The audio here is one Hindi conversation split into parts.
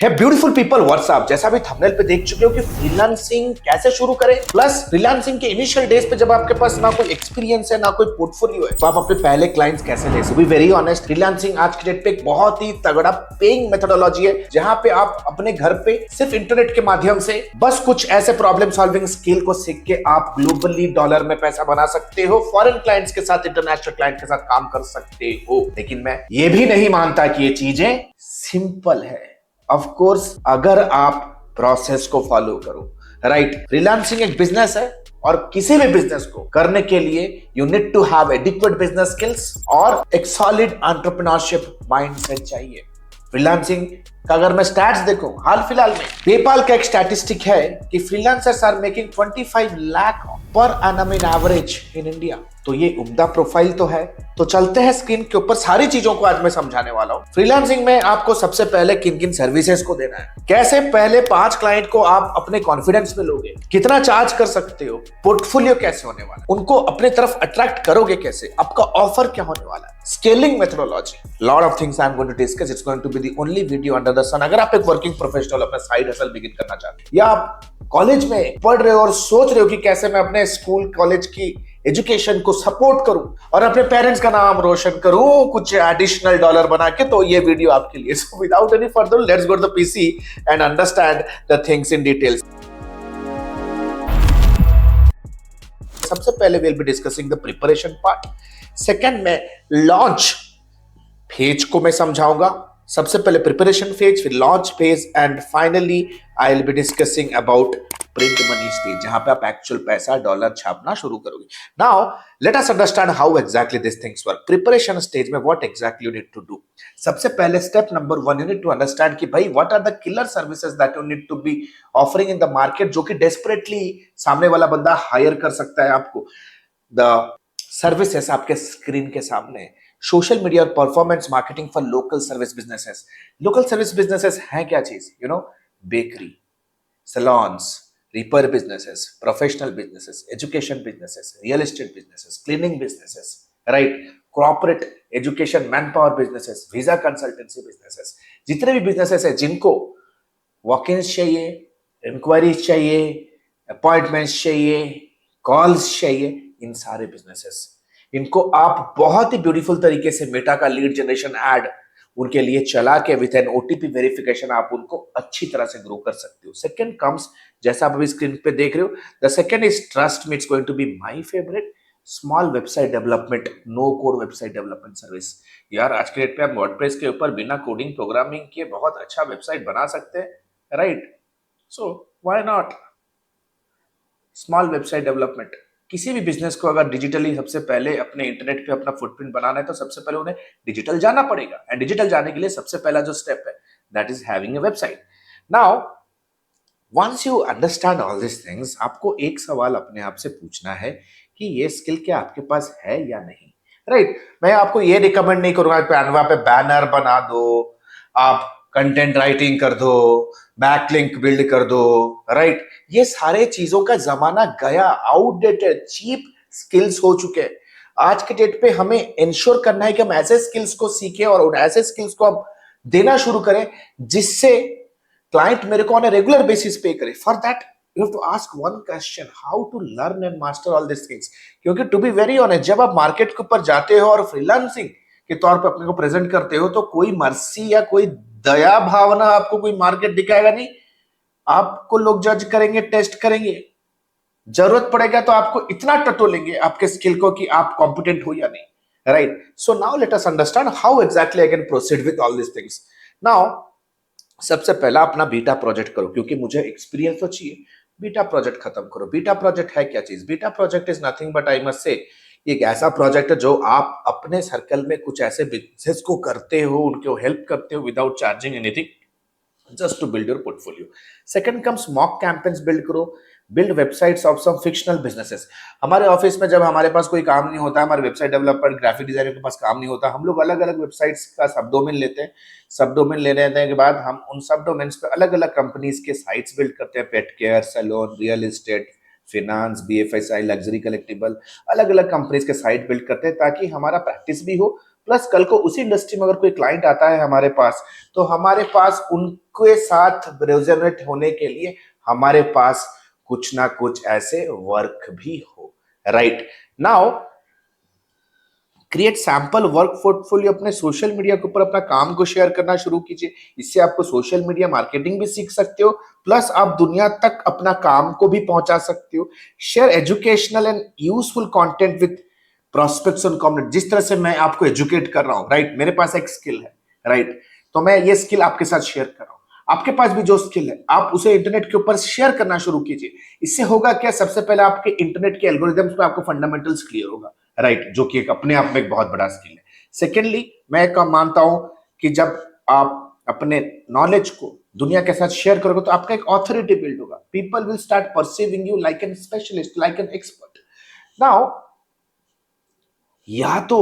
है ब्यूटीफुल पीपल व्हाट्सएप, जैसा भी थंबनेल पे देख चुके हो कि फ्रीलांसिंग कैसे शुरू करें, प्लस फ्रीलांसिंग के इनिशियल डेज पे जब आपके पास ना कोई एक्सपीरियंस है ना कोई पोर्टफोलियो है तो आप अपने पहले क्लाइंट्स कैसे ले। बी वेरी ऑनेस्ट, फ्रीलांसिंग आज के डेट पे एक बहुत ही तगड़ा पेइंग मेथोडोलॉजी है जहां पे आप अपने घर पे सिर्फ इंटरनेट के माध्यम से बस कुछ ऐसे प्रॉब्लम सॉल्विंग स्किल को सीख के आप ग्लोबली डॉलर में पैसा बना सकते हो, फॉरेन क्लाइंट्स के साथ, इंटरनेशनल क्लाइंट के साथ काम कर सकते हो। लेकिन मैं ये भी नहीं मानता कि ये चीजें सिंपल है। ऑफ कोर्स अगर आप प्रोसेस को फॉलो करो, राइट। फ्रीलांसिंग एक बिजनेस है और किसी भी बिजनेस को करने के लिए you need to have adequate business skills और एक सॉलिड एंटरप्रेन्योरशिप माइंडसेट चाहिए। फ्रीलांसिंग का अगर मैं स्टैट्स देखूं, हाल फिलहाल में पेपाल का एक स्टैटिस्टिक है कि freelancers are making 25 lakh per annum in average in India. तो ये उम्दा प्रोफाइल तो है। तो चलते हैं स्क्रीन के ऊपर, सारी चीजों को आज मैं समझाने वाला हूं। फ्रीलांसिंग में आपको सबसे पहले किन किन सर्विसेज को देना है, कैसे पहले 5 क्लाइंट को आप अपने कॉन्फिडेंस में लोगे, कितना चार्ज कर सकते हो, पोर्टफोलियो कैसे होने वाला है, उनको अपने तरफ अट्रैक्ट करोगे कैसे, आपका ऑफर क्या होने वाला है, scaling methodology, lot of things I am going to discuss. It's going to be the only video under the sun. अगर आप एक वर्किंग प्रोफेशनल अपना साइड हसल बिगिन करना चाहते हैं या आप कॉलेज में पढ़ रहे हो और सोच रहे हो कि कैसे मैं अपने स्कूल कॉलेज की एजुकेशन को सपोर्ट करूं और अपने पेरेंट्स का नाम रोशन करूं कुछ एडिशनल डॉलर बना के, तो ये वीडियो आपके लिए। So without any further let's go to the PC and understand the things in details. सबसे पहले we'll be discussing the preparation part. Second में लॉन्च फेज को मैं समझाऊंगा। सबसे पहले प्रिपरेशन फेज, फिर launch phase and finally I will be discussing about print money stage, जहां पे आप एक्चुअल पैसा डॉलर छापना शुरू करोगे। Now let us understand how exactly this things work. Preparation stage में what exactly you need to do. सबसे पहले step number 1 you need to understand कि भाई what are the killer services that you need to be offering in the market, जो कि डेस्परेटली सामने वाला बंदा हायर कर सकता है आपको। द सर्विसेज आपके स्क्रीन के सामने। सोशल मीडिया और performance marketing for local service businesses. Local service businesses हैं क्या चीज? Bakery, saloons, repair businesses, professional businesses, education businesses, real estate businesses, cleaning businesses, right, corporate education, man power businesses, visa consultancy businesses. जितने भी बिजनेसेस है जिनको वॉक-इन्स चाहिए, इंक्वायरीज चाहिए, अपॉइंटमेंट्स चाहिए, कॉल्स चाहिए, इन सारे बिजनेसेस, इनको आप बहुत ही ब्यूटीफुल तरीके से मेटा का लीड जनरेशन एड उनके लिए चला के विद एन ओटीपी वेरिफिकेशन आप उनको अच्छी तरह से ग्रो कर सकते हो। सेकंड कम्स, जैसा आप अभी स्क्रीन पे देख रहे हो, the second is trust me, it's going to be my favourite, small website development, no code website development service. यार आज के डेट पे आप वर्डप्रेस के ऊपर बिना कोडिंग प्रोग्रामिंग किए बहुत अच्छा वेबसाइट बना सकते हैं, right. So why not small website development. किसी भी बिजनेस को अगर डिजिटली सबसे पहले अपने इंटरनेट पे अपना फुटप्रिंट बनाना है तो सबसे पहले उन्हें डिजिटल जाना पड़ेगा, एंड डिजिटल जाने के लिए सबसे पहला जो स्टेप है that is having a website. Now once you understand all this things, आपको एक सवाल अपने आप से पूछना है कि ये स्किल क्या आपके पास है या नहीं, राइट। मैं आपको ये रिकमेंड नहीं करूंगा कैनवा पे बैनर बना दो, आप कंटेंट राइटिंग कर दो, बैकलिंक बिल्ड कर दो, राइट। ये सारे चीजों का जमाना गया, आउटडेटेड चीप स्किल्स हो चुके हैं। आज के डेट पे हमें इंश्योर करना है कि हम ऐसे स्किल्स को सीखें और उन ऐसे स्किल्स को हम देना शुरू करें जिससे क्लाइंट मेरे को ऑन ए रेगुलर बेसिस पे करे। For that you have to ask one question, how to learn and master all this things. क्योंकि टू बी वेरी ऑनेस्ट, जब आप मार्केट के ऊपर जाते हो और फ्रीलांसिंग के तौर पे अपने को प्रेजेंट करते हो तो कोई मर्सी या कोई दया भावना आपको कोई मार्केट दिखाएगा नहीं। आपको लोग जज करेंगे, टेस्ट करेंगे, जरूरत पड़ेगा तो आपको इतना टटोलेंगे आपके स्किल को कि आप कॉम्पिटेंट हो या नहीं, right. So now let us understand how exactly I can proceed with all this things. Now सबसे पहला अपना बीटा प्रोजेक्ट करो, क्योंकि मुझे एक्सपीरियंस तो चाहिए। बीटा प्रोजेक्ट खत्म करो। बीटा प्रोजेक्ट है क्या चीज? Beta project is nothing but I must से एक ऐसा प्रोजेक्ट है जो आप अपने सर्कल में कुछ ऐसे बिजनेस को करते हो, उनको हेल्प करते हो without charging anything, just to build your portfolio. Second comes mock campaigns build करो, build websites of some fictional businesses. हमारे ऑफिस में जब हमारे पास कोई काम नहीं होता, हमारे वेबसाइट डेवलपर, ग्राफिक डिजाइनर के पास काम नहीं होता, हम लोग अलग अलग वेबसाइट्स का सब डोमेन लेते हैं। सब डोमेन लेने के बाद हम उन सब डोमेन्स पे अलग अलग कंपनीज के साइट्स बिल्ड करते हैं, pet care, salon, real estate, finance, BFSI, luxury collectible, अलग अलग कंपनीज के साइट बिल्ड करते हैं ताकि हमारा प्रैक्टिस भी हो प्लस कल को उसी इंडस्ट्री में अगर कोई क्लाइंट आता है हमारे पास, तो हमारे पास उनके साथ रेजोनेट होने के लिए हमारे पास कुछ ना कुछ ऐसे वर्क भी हो, right. Now create sample work portfolio, अपने सोशल मीडिया के ऊपर अपना काम को शेयर करना शुरू कीजिए। इससे आपको सोशल मीडिया मार्केटिंग भी सीख सकते हो, प्लस आप दुनिया तक अपना काम को भी पहुंचा सकते हो। Share educational and useful content with prospects and community. जिस तरह से मैं आपको एजुकेट कर रहा हूं, राइट, मेरे पास एक स्किल है, राइट, तो मैं ये स्किल आपके साथ शेयर कर रहा हूं। आपके पास भी जो स्किल है आप उसे इंटरनेट के ऊपर शेयर करना शुरू कीजिए। इससे होगा क्या, सबसे पहले आपके इंटरनेट के एल्गोरिथम्स पे आपको फंडामेंटल्स क्लियर होगा, राइट, जो कि एक अपने आप में एक बहुत बड़ा स्किल है। सेकेंडली, मैं मानता हूं कि जब आप अपने नॉलेज को दुनिया के साथ शेयर करोगे तो आपका एक ऑथोरिटी बिल्ड होगा। People will start perceiving you like an specialist, like an expert. Now या तो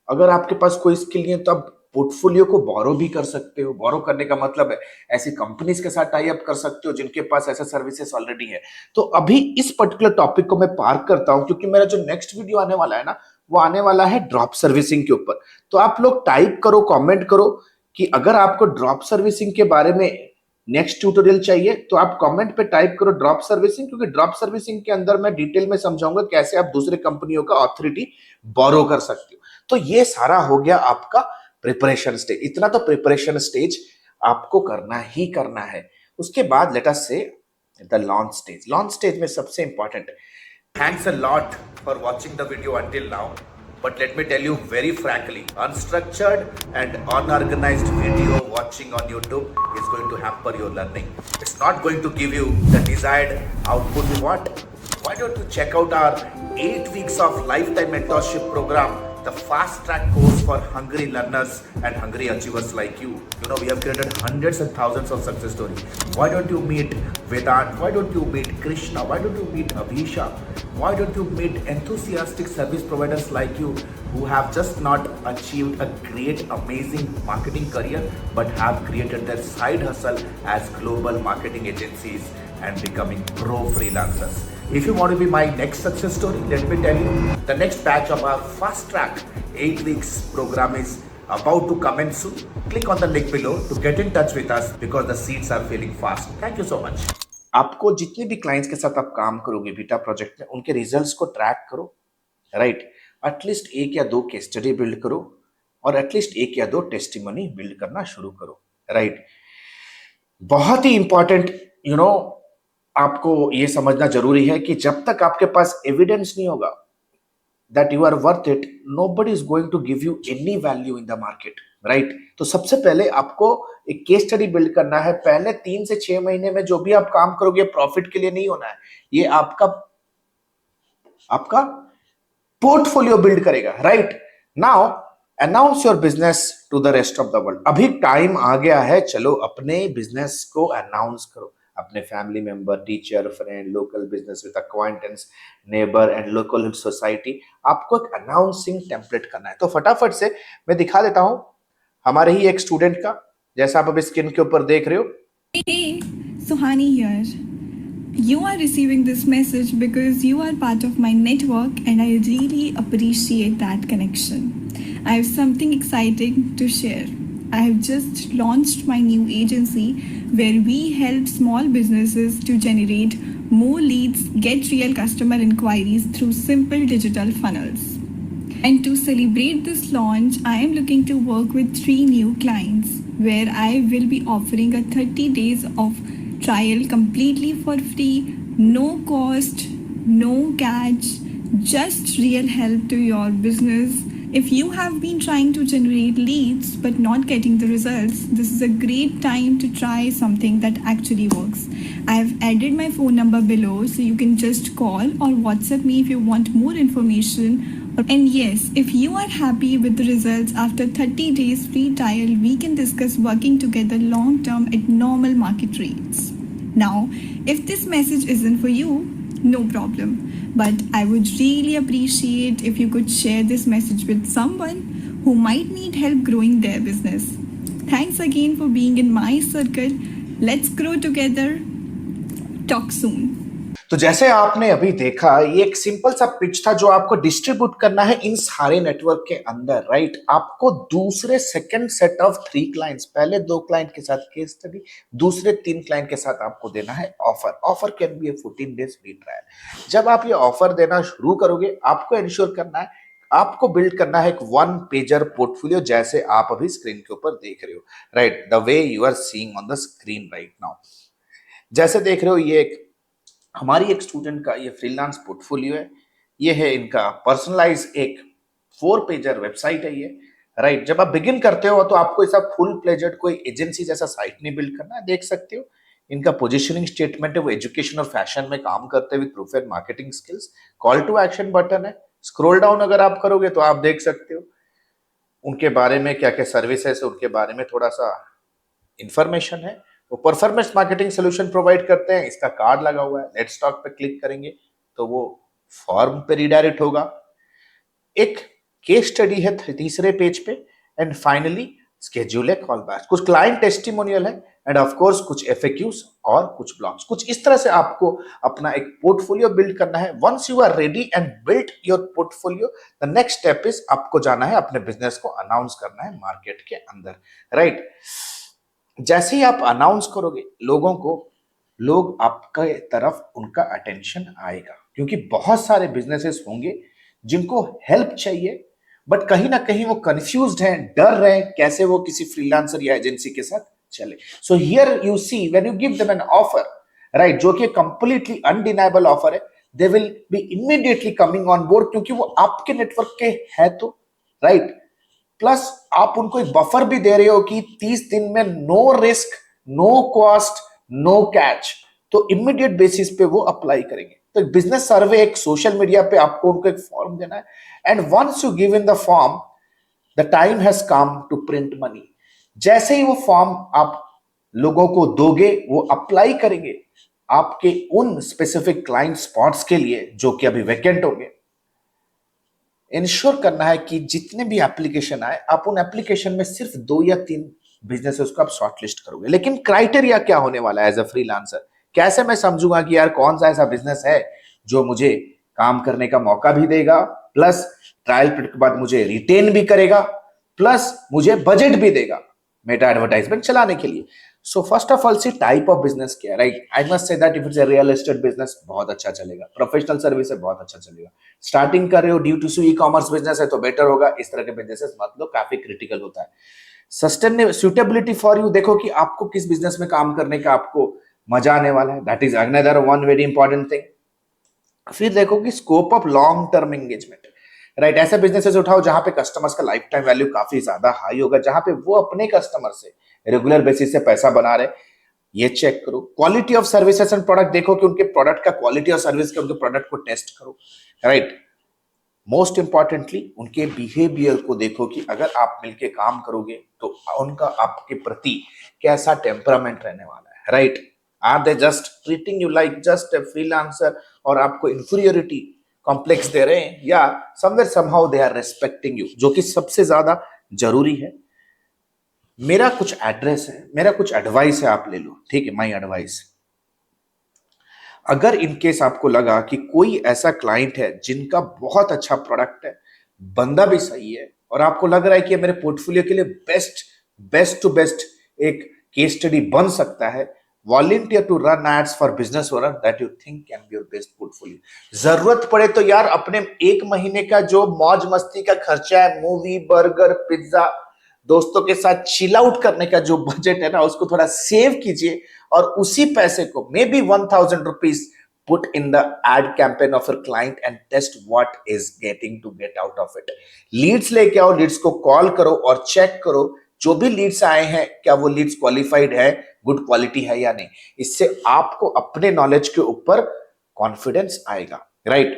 अगर आपके पास कोई स्किल नहीं है तो आप पोर्टफोलियो को बोरो भी कर सकते हो। बोरो करने का मतलब है ऐसी कंपनीज के साथ टाई अप कर सकते हो जिनके पास ऐसा सर्विसेज ऑलरेडी है। तो अभी इस पर्टिकुलर टॉपिक को मैं पार्क करता हूं, क्योंकि मेरा जो नेक्स्ट वीडियो आने वाला है ना, वो आने वाला है ड्रॉप सर्विसिंग के ऊपर। तो आप लोग टाइप करो, कमेंट करो कि अगर आपको ड्रॉप सर्विसिंग के बारे में नेक्स्ट ट्यूटोरियल चाहिए तो आप कमेंट पे टाइप करो ड्रॉप सर्विसिंग, क्योंकि ड्रॉप सर्विसिंग के अंदर मैं डिटेल में समझाऊंगा कैसे आप दूसरे कंपनियों का ऑथोरिटी बोरो कर सकते हो। तो ये सारा हो गया आपका प्रिपरेशन स्टेज। इतना तो प्रिपरेशन स्टेज आपको करना ही करना है। उसके बाद लेट अस से the launch stage. Launch stage में सबसे important, thanks a lot for watching the video until now, but let me tell you very frankly, unstructured and unorganized video watching on YouTube is going to hamper your learning. It's not going to give you the desired output you want. Why don't you check out our 8 weeks of lifetime mentorship program, the fast track course for hungry learners and hungry achievers like you. You know, we have created hundreds and thousands of success stories. Why don't you meet Vedant? Why don't you meet Krishna? Why don't you meet Abhisha? Why don't you meet enthusiastic service providers like you who have just not achieved a great, amazing marketing career, but have created their side hustle as global marketing agencies and becoming pro freelancers. If you want to be my next success story, let me tell you, the next batch of our fast track 8 weeks program is about to commence soon. Click on the link below to get in touch with us because the seats are filling fast. Thank you so much. आपको जितने भी क्लाइंट्स के साथ आप काम करोगे बीटा प्रोजेक्ट में, उनके रिजल्ट्स को ट्रैक करो, राइट। एटलीस्ट 1 या 2 केस स्टडी बिल्ड करो और एटलीस्ट 1 या 2 टेस्टिमनी बिल्ड करना शुरू करो, राइट। बहुत ही इंपॉर्टेंट, यू नो, आपको ये समझना जरूरी है कि जब तक आपके पास एविडेंस नहीं होगा that you are worth it, nobody is going to give you any value in the market, right? तो सबसे पहले आपको एक केस स्टडी बिल्ड करना है। पहले 3 से 6 महीने में जो भी आप काम करोगे प्रॉफिट के लिए नहीं होना है, ये आपका पोर्टफोलियो बिल्ड करेगा, right. Now announce your business to the rest of the world. अभी टाइम आ गया है, चलो अपने बिजनेस को अनाउंस करो, अपने family member, teacher, friend, local business with acquaintance, neighbour and local society. आपको एक अनाउंसिंग टेम्पलेट करना है। तो फटाफट से मैं दिखा देता हूं हमारे ही एक स्टूडेंट का, जैसा आप अभी स्क्रीन के ऊपर देख रहे हो। Hey, Suhani here. You are receiving this message because you are part of my network and I really appreciate that connection. I have something exciting to share. I have just launched my new agency where we help small businesses to generate more leads, get real customer inquiries through simple digital funnels. And to celebrate this launch, I am looking to work with 3 new clients where I will be offering a 30 days of trial completely for free, no cost, no catch, just real help to your business. If you have been trying to generate leads but not getting the results, this is a great time to try something that actually works. I have added my phone number below so you can just call or WhatsApp me if you want more information. And yes, if you are happy with the results after 30 days free trial, we can discuss working together long term at normal market rates. Now, if this message isn't for you, no problem. But I would really appreciate if you could share this message with someone who might need help growing their business. Thanks again for being in my circle. Let's grow together. Talk soon. तो जैसे आपने अभी देखा, ये एक सिंपल सा पिच था जो आपको डिस्ट्रीब्यूट करना है इन सारे नेटवर्क के अंदर, राइट। आपको दूसरे सेकंड सेट ऑफ 3 क्लाइंट्स, पहले 2 क्लाइंट के साथ केस स्टडी, दूसरे 3 क्लाइंट के साथ आपको देना है offer. Offer can be A 14 days free trial. जब आप ये ऑफर देना शुरू करोगे, आपको इंश्योर करना है, आपको बिल्ड करना है एक 1 पेजर पोर्टफोलियो, जैसे आप अभी स्क्रीन के ऊपर देख रहे हो, right, the way you are seeing on the screen right now. जैसे देख रहे हो, ये एक हमारी एक स्टूडेंट का ये फ्रीलांस पोर्टफोलियो है। ये है इनका पर्सनलाइज एक 4 पेजर वेबसाइट है ये, राइट। जब आप बिगिन करते हो तो आपको ऐसा फुल प्लेजेड कोई एजेंसी जैसा साइट नहीं बिल्ड करना है। देख सकते हो इनका पोजीशनिंग स्टेटमेंट है, वो एजुकेशन और फैशन में काम करते हुए proof and marketing skills. Call to action button है, स्क्रॉल डाउन अगर आप करोगे तो आप देख सकते हो उनके बारे में क्या क्या सर्विसेज है, उनके बारे में थोड़ा सा इंफॉर्मेशन है। वो परफॉर्मेंस मार्केटिंग सोल्यूशन प्रोवाइड करते हैं, इसका कार्ड लगा हुआ है। लेट्स टॉक पे क्लिक करेंगे तो वो फॉर्म पे रिडायरेक्ट होगा। एक केस स्टडी है तीसरे पेज पे, एंड फाइनली स्केड्यूल है कॉल बैक, कुछ क्लाइंट टेस्टिमोनियल है, एंड ऑफ कोर्स कुछ एफएक्यूज और कुछ ब्लॉग्स। कुछ इस तरह से आपको अपना एक पोर्टफोलियो बिल्ड करना है। Once you are ready and build your portfolio, the next step is आपको जाना है अपने बिजनेस को अनाउंस करना है मार्केट के अंदर, राइट। जैसे ही आप अनाउंस करोगे लोगों को, लोग आपके तरफ उनका अटेंशन आएगा, क्योंकि बहुत सारे बिजनेसेस होंगे जिनको हेल्प चाहिए, बट कहीं ना कहीं वो कंफ्यूज्ड हैं, डर रहे हैं कैसे वो किसी फ्रीलांसर या एजेंसी के साथ चले। So here you see when you give them an offer, right, जो कि कंप्लीटली अनडिनाइबल ऑफर है, they will be immediately coming on board, क्योंकि वो आपके नेटवर्क के है तो, राइट। प्लस आप उनको एक बफर भी दे रहे हो कि 30 दिन में no risk, no cost, no catch, तो इमीडिएट बेसिस पे वो अप्लाई करेंगे। तो एक बिजनेस सर्वे, एक सोशल मीडिया पे आपको उनको एक फॉर्म देना है, and once you give in the form, the time has come to print money. जैसे ही वो फॉर्म आप लोगों को दोगे, वो अप्लाई करेंगे आपके उन स्पेसिफिक क्लाइंट स्पॉट्स के लिए जो कि अभी वैकेंट होंगे। इंश्योर करना है कि जितने भी एप्लीकेशन आए, आप उन एप्लीकेशन में सिर्फ 2 या 3 बिजनेसेस को आप शॉर्टलिस्ट करोगे। लेकिन क्राइटेरिया क्या होने वाला है एज अ फ्रीलांसर? कैसे मैं समझूंगा कि यार कौन सा ऐसा बिजनेस है जो मुझे काम करने का मौका भी देगा, प्लस ट्रायल पीरियड के बाद मुझे रिटेन भी करेगा, प्लस मुझे बजट भी देगा मेटा एडवर्टाइजमेंट चलाने के लिए। So first of all see type of business क्या है, right. I must say that if it's a real estate business बहुत अच्छा चलेगा, प्रोफेशनल सर्विस है बहुत अच्छा चलेगा, स्टार्टिंग कर रहे हो due to e commerce business है तो बेटर होगा। इस तरह के बिजनेसेस मतलब काफी क्रिटिकल होता है। सस्टेनेबल सुटेबिलिटी फॉर यू, देखो कि आपको किस बिजनेस में काम करने का आपको मजा आने वाला है, that is another one very important thing. फिर देखो कि scope of long term engagement, right. ऐसे बिजनेसेस उठाओ जहां पे कस्टमर्स का लाइफ टाइम वैल्यू काफी ज्यादा हाई होगा, जहां पे वो अपने कस्टमर से रेगुलर बेसिस से पैसा बना रहे, ये चेक करो। Quality of services and product, देखो कि उनके प्रोडक्ट का क्वालिटी और सर्विस के उनके प्रोडक्ट को टेस्ट करो, राइट। मोस्ट इंपॉर्टेंटली उनके बिहेवियर को देखो कि अगर आप मिलके काम करोगे तो उनका आपके प्रति कैसा टेम्परामेंट रहने वाला है, right. Are they just treating you like just a freelancer और आपको इंफीरियोरिटी कॉम्प्लेक्स दे रहे हैं, या somewhere somehow they are respecting you, जो कि सबसे ज्यादा जरूरी है। मेरा कुछ एड्रेस है, मेरा कुछ एडवाइस है, आप ले लो, ठीक है, माय एडवाइस। अगर इनकेस आपको लगा कि कोई ऐसा क्लाइंट है जिनका बहुत अच्छा प्रोडक्ट है, बंदा भी सही है, और आपको लग रहा है कि मेरे पोर्टफोलियो के लिए बेस्ट टू बेस्ट एक केस स्टडी बन सकता है, volunteer to run ads for business owner that you think can be your best portfolio. जरूरत पड़े तो यार अपने 1 महीने का जो मौज मस्ती का खर्चा है, मूवी, बर्गर, पिज्जा, दोस्तों के साथ चिल आउट करने का जो बजट है ना, उसको थोड़ा सेव कीजिए, और उसी पैसे को may be 1000 rupees put in the ad campaign of your client and test what is getting to get out of it. Leads लेके आओ, लीड्स को कॉल करो और चेक करो जो भी लीड्स आए हैं क्या वो लीड्स क्वालिफाइड है, गुड क्वालिटी है या नहीं। इससे आपको अपने नॉलेज के ऊपर कॉन्फिडेंस आएगा, right.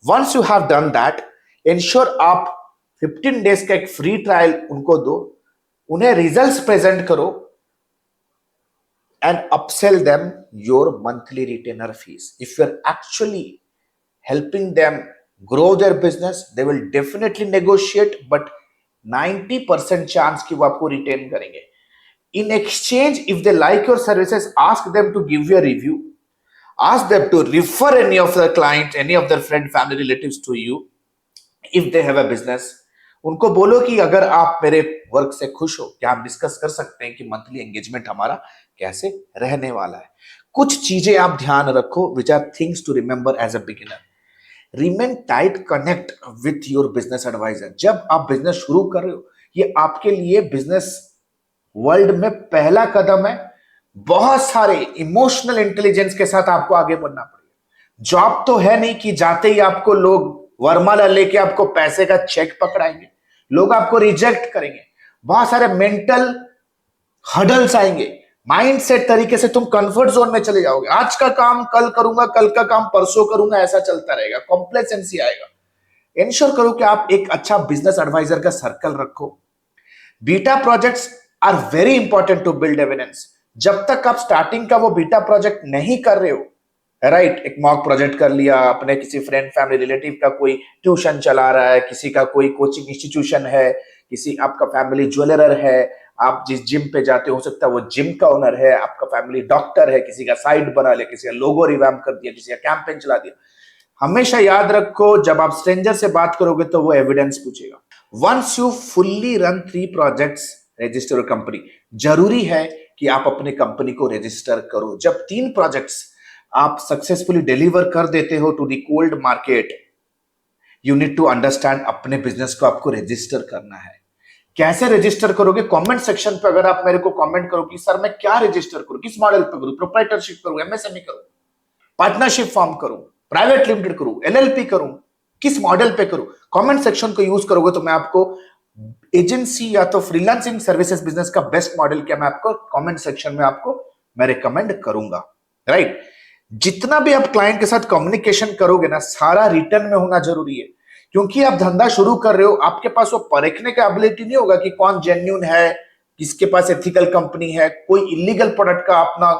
Once you have done that, ensure आप 15 डेज का एक फ्री ट्रायल उनको दो, उन्हें रिजल्ट्स प्रेजेंट करो, and upsell them your monthly retainer fees. If you're actually helping them grow their business, they will definitely negotiate, but 90% chance कि वो आपको retain करेंगे। In exchange, if they like your services, ask them to give you a review. Ask them to refer any of their clients, any of their friend, family, relatives to you if they have a business. उनको बोलो कि अगर आप मेरे वर्क से खुश हो, क्या हम डिस्कस कर सकते हैं कि मंथली एंगेजमेंट हमारा कैसे रहने वाला है. कुछ चीजें आप ध्यान रखो which are things to remember as a beginner. Remain tight connect with your business advisor. जब आप बिजनेस शुरू कर रहे हो, ये आपके लिए बिजनेस वर्ल्ड में पहला कदम है. बहुत सारे इमोशनल इंटेलिजेंस के साथ आपको आगे बढ़ना पड़ेगा. जॉब तो है नहीं कि जाते ही आपको लोग वरमाला लेके आपको पैसे का चेक पकड़ाएंगे. लोग आपको रिजेक्ट करेंगे. बहुत सारे मेंटल हडल्स आएंगे. माइंडसेट तरीके से तुम कंफर्ट जोन में चले जाओगे. आज का काम कल करूंगा, कल का काम परसों करूंगा, ऐसा चलता रहेगा. कॉम्प्लेसेंसी आएगा. इंश्योर करो कि आप एक अच्छा बिजनेस एडवाइजर का सर्कल रखो. Beta projects are very important to build evidence. जब तक आप स्टार्टिंग का वो बीटा प्रोजेक्ट नहीं कर रहे हो, राइट, एक मॉक प्रोजेक्ट कर लिया, अपने किसी फ्रेंड, फैमिली, रिलेटिव का कोई ट्यूशन चला रहा है, किसी का कोई कोचिंग इंस्टीट्यूशन है, किसी आपका फैमिली ज्वेलर है, आप जिस जिम पे जाते हो सकता है वो जिम का ओनर है, आपका फैमिली डॉक्टर है, किसी का साइट बना लिया, किसी का लोगो रिवैम्प कर दिया, किसी का कैंपेन चला दिया. हमेशा याद रखो, जब आप स्ट्रेंजर से बात करोगे तो वो एविडेंस पूछेगा. Once you fully run 3 projects, register company. जरूरी है कि आप अपनी कंपनी को रजिस्टर करो. जब 3 प्रोजेक्ट्स आप सक्सेसफुली डिलीवर कर देते हो to the cold market, you need to understand अपने बिजनेस को आपको रजिस्टर करना है. कैसे रजिस्टर करोगे? कमेंट सेक्शन पे अगर आप मेरे को कमेंट करो कि सर मैं क्या रजिस्टर करूं, किस मॉडल पे करूं, प्रोप्राइटरशिप करूं, एमएसएमई करूं, पार्टनरशिप फॉर्म करूं, प्राइवेट लिमिटेड करूं, एलएलपी करूं, किस मॉडल पे करूं, कमेंट सेक्शन को यूज करोगे तो मैं आपको एजेंसी या तो फ्रीलांसिंग सर्विसेज बिजनेस का बेस्ट मॉडल क्या मैं आपको कमेंट सेक्शन में आपको मैं रिकमेंड करूंगा. राइट. जितना भी आप क्लाइंट के साथ कम्युनिकेशन करोगे ना, सारा रिटर्न में होना जरूरी है. क्योंकि आप धंधा शुरू कर रहे हो, आपके पास वो परखने का एबिलिटी नहीं होगा कि कौन जेन्युइन है, किसके पास एथिकल कंपनी है. कोई इलीगल प्रोडक्ट का अपना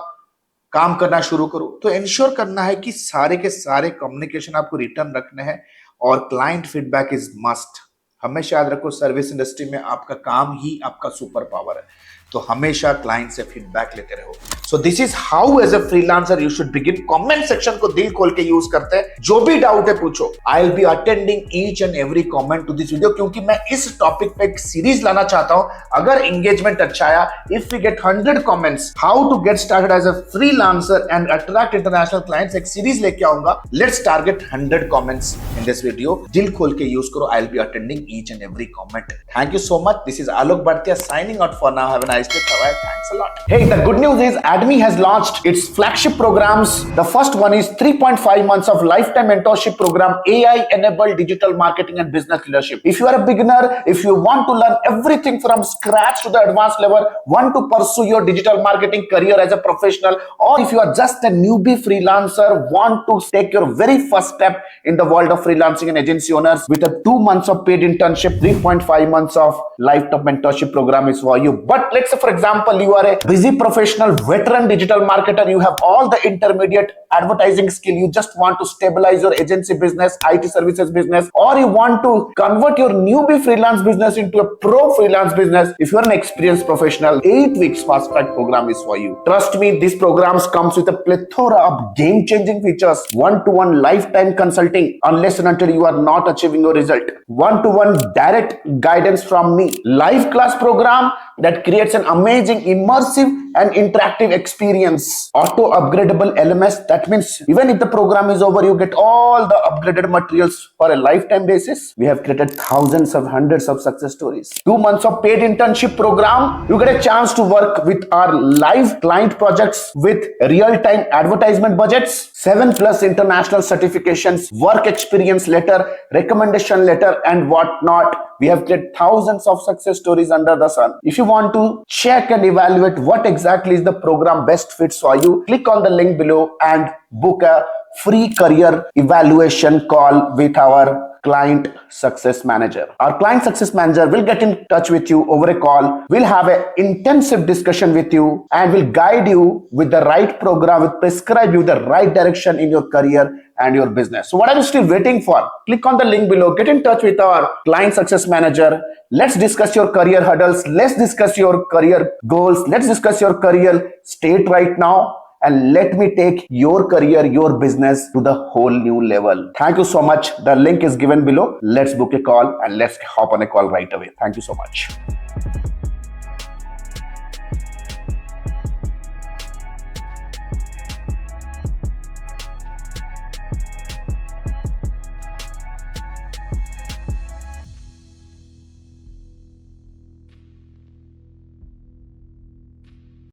काम करना शुरू करो तो इंश्योर करना है कि सारे के सारे कम्युनिकेशन आपको रिटर्न रखने हैं. और क्लाइंट फीडबैक इज मस्ट. हमेशा याद रखो, सर्विस इंडस्ट्री में आपका काम ही आपका सुपर पावर है. तो हमेशा क्लाइंट से फीडबैक लेते रहो. So this is how as a freelancer you should begin. Comment section को दिल खोल के यूज करते हैं. जो भी डाउट है पूछो. I will be attending each and every comment to this video, क्योंकि मैं इस टॉपिक पे एक सीरीज लाना चाहता हूं. अगर एंगेजमेंट अच्छा आया, if we get 100 comments, how to get started as a freelancer and attract international clients, एक सीरीज लेके आऊंगा. Let's target 100 comments in this video. दिल खोल के यूज करो. I will be attending each and every comment. Thank you so much. This is Alok Bhartia signing out for now. Have a nice day. Bye. Thanks a lot. Hey, the good news is ADME has launched its flagship programs. The first one is 3.5 months of lifetime mentorship program, AI-enabled digital marketing and business leadership. If you are a beginner, if you want to learn everything from scratch to the advanced level, want to pursue your digital marketing career as a professional, or if you are just a newbie freelancer, want to take your very first step in the world of freelancing and agency owners with a 2 months of paid internship, 3.5 months of lifetime mentorship program is for you. But let's say, for example, you are a busy professional, veteran digital marketer, you have all the intermediate advertising skill, you just want to stabilize your agency business, IT services business, or you want to convert your newbie freelance business into a pro freelance business. If you are an experienced professional, 8 weeks fast track program is for you. Trust me, these programs comes with a plethora of game-changing features, one-to-one lifetime consulting unless and until you are not achieving your result, one-to-one direct guidance from me, live class program that creates an amazing immersive and interactive experience, auto upgradable LMS. That means even if the program is over, you get all the upgraded materials for a lifetime basis. We have created thousands of hundreds of success stories. 2 months of paid internship program, you get a chance to work with our live client projects with real-time advertisement budgets, 7+ international certifications, work experience letter, recommendation letter, and whatnot. We have created thousands of success stories under the sun. If you want to check and evaluate what exactly is the program best fits for you, click on the link below and book a free career evaluation call with our client success manager. Our client success manager will get in touch with you over a call. We'll have an intensive discussion with you and will guide you with the right program, will prescribe you the right direction in your career and your business. So what are you still waiting for? Click on the link below. Get in touch with our client success manager. Let's discuss your career hurdles. Let's discuss your career goals. Let's discuss your career state right now. and let me take your career, your business to the whole new level. Thank you so much. The link is given below. Let's book a call and let's hop on a call right away. Thank you so much.